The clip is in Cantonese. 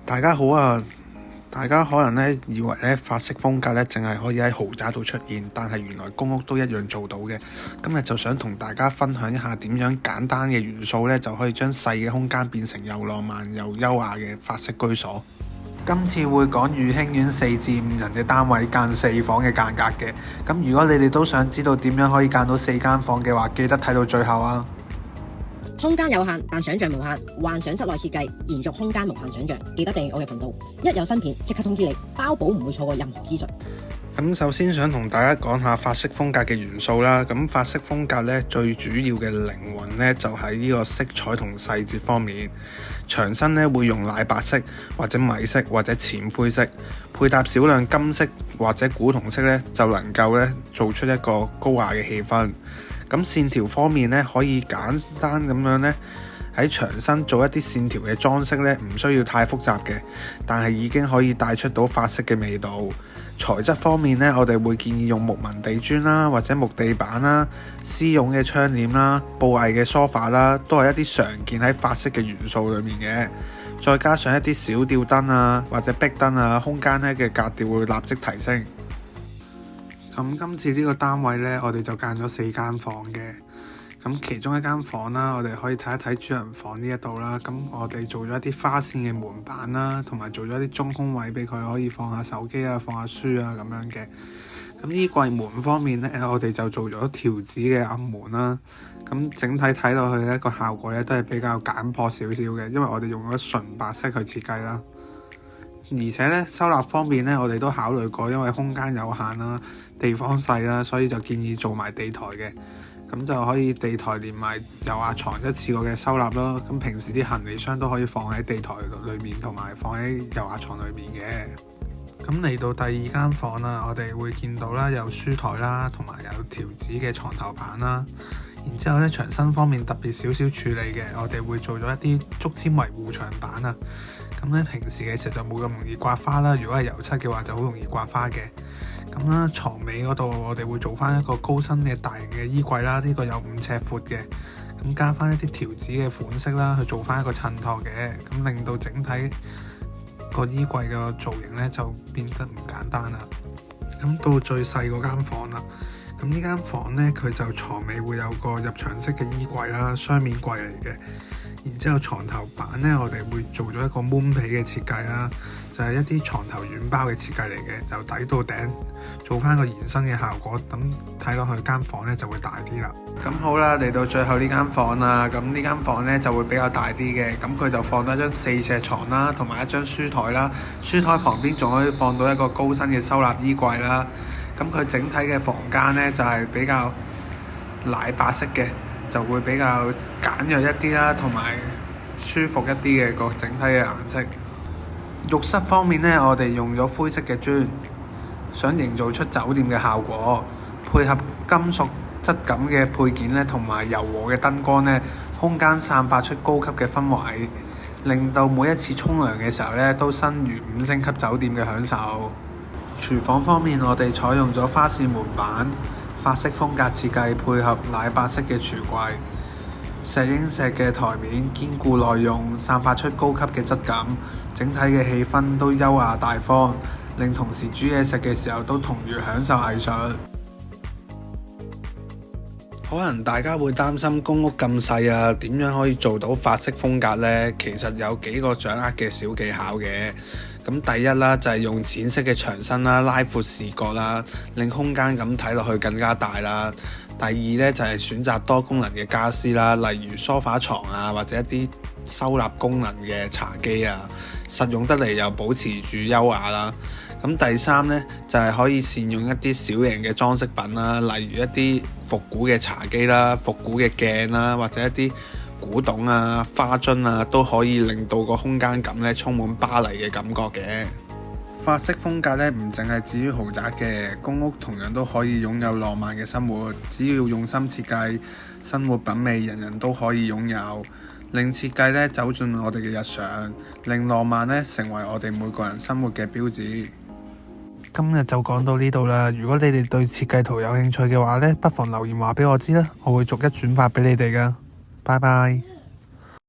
大家好啊！大家可能咧以為咧法式風格咧淨係可以喺豪宅度出現，但係原來公屋都一樣做到嘅。今日就想同大家分享一下點樣簡單嘅元素咧就可以將細嘅空間變成又浪漫又優雅嘅法式居所。今次會講御興苑4至5人嘅單位間4房嘅間隔嘅。咁如果你哋都想知道點樣可以間到4間房嘅話，記得睇到最後啊！空間有限，但想像無限。幻想室內設計，延續空間無限想像。記得訂閱我嘅頻道，一有新片即刻通知你，包保唔會錯過任何資訊。咁首先想同大家講下法式風格嘅元素啦。咁法式風格咧最主要嘅靈魂咧就喺呢個色彩同細節方面。牆身咧會用奶白色或者米色或者淺灰色，配搭少量金色或者古銅色咧，就能夠咧做出一個高雅嘅氣氛。咁線條方面咧，可以簡單咁樣咧喺牆身做一啲線條嘅裝飾咧，唔需要太複雜嘅，但係已經可以帶出到法式嘅味道。材質方面咧，我哋會建議用木紋地磚啦，或者木地板啦、絲絨嘅窗簾啦、布藝嘅梳化啦，都係一啲常見喺法式嘅元素裏面嘅。再加上一啲小吊燈啊，或者壁燈啊，空間咧嘅格調會立即提升。咁今次呢個單位呢，我哋就間咗4間房嘅。咁其中一間房啦，我哋可以睇一睇主人房呢一度啦。咁我哋做咗一啲花線嘅門板啦，同埋做咗一啲中空位俾佢可以放下手機啊、放下書啊咁樣嘅。咁衣櫃門方面呢，我哋就做咗條子嘅暗門啦。咁整體睇落去呢個效果呢，都係比較簡樸少少嘅，因為我哋用咗純白色去設計啦。而且咧收納方面咧，我哋都考慮過，因為空間有限啦，地方細啦，所以就建議做埋地台嘅，咁就可以地台連埋油壓床一次過嘅收納咯。咁平時啲行李箱都可以放喺地台裏面，同埋放喺油壓床裏面嘅。咁嚟到第二間房啦，我哋會見到啦，有書台啦，同埋有條子嘅床頭板啦。然之後咧，牆身方面特別少少處理嘅，我哋會做咗一啲竹纖維護牆板啊。咁咧平時嘅時候就冇咁容易刮花啦，如果係油漆嘅話就好容易刮花嘅。咁啦，床尾嗰度我哋會做翻一個高身嘅大型嘅衣櫃啦，呢個有5尺闊嘅。咁加翻一啲條子嘅款式啦，去做翻一個襯托嘅，咁令到整體個衣櫃嘅造型咧就變得唔簡單啦。咁到最細嗰間房啦，咁呢間房咧佢就床尾會有個入牆式嘅衣櫃啦，雙面櫃嚟嘅。然之後床頭板咧，我哋會做咗一個 moon 皮嘅設計啦，就係一啲床頭軟包嘅設計嚟嘅，就底到頂做翻個延伸嘅效果，咁睇落去間房咧就會大啲啦。咁好啦，嚟到最後呢間房啦，咁呢間房咧就會比較大啲嘅，咁佢就放咗一張4尺床啦，同埋一張書台啦，書台旁邊仲可以放到一個高身嘅收納衣櫃啦。咁佢整體嘅房間咧就係比較奶白色嘅，就會比較簡約一啲啦，同埋舒服一啲嘅個整體嘅顏色。浴室方面呢，我哋用咗灰色嘅磚，想營造出酒店嘅效果，配合金屬質感嘅配件呢，同埋柔和嘅燈光呢，空間散發出高級嘅氛圍，令到每一次沖涼嘅時候呢，都身如5星級酒店嘅享受。廚房方面，我哋採用咗花線門板，法式風格設計，配合奶白色嘅櫥櫃，石英石嘅台面堅固耐用，散發出高級嘅質感，整體嘅氣氛都優雅大方，令同事煮嘢食嘅時候都同樣享受藝術。可能大家會擔心公屋咁細啊，點樣可以做到法式風格呢？其實有幾個掌握嘅小技巧嘅。咁第一啦，就係用淺色嘅牆身啦，拉闊視覺啦，令空間咁睇落去更加大啦。第二咧，就係選擇多功能嘅家私啦，例如梳化床啊，或者一啲收納功能嘅茶几啊，實用得嚟又保持住優雅啦。咁第三咧，就係可以善用一啲小型嘅裝飾品啦，例如一啲復古嘅茶几啦、復古嘅鏡啦，或者一啲古董啊、花樽啊，都可以令到個空間感咧充滿巴黎嘅感覺嘅。法式風格咧唔淨係至於豪宅嘅，公屋同樣都可以擁有浪漫嘅生活，只要用心設計，生活品味人人都可以擁有，令設計咧走進我哋嘅日常，令浪漫咧成為我哋每個人生活嘅標誌。今日就講到呢度啦，如果你哋對設計圖有興趣嘅話咧，不妨留言話俾我知啦，我會逐一轉發俾你哋噶。拜拜。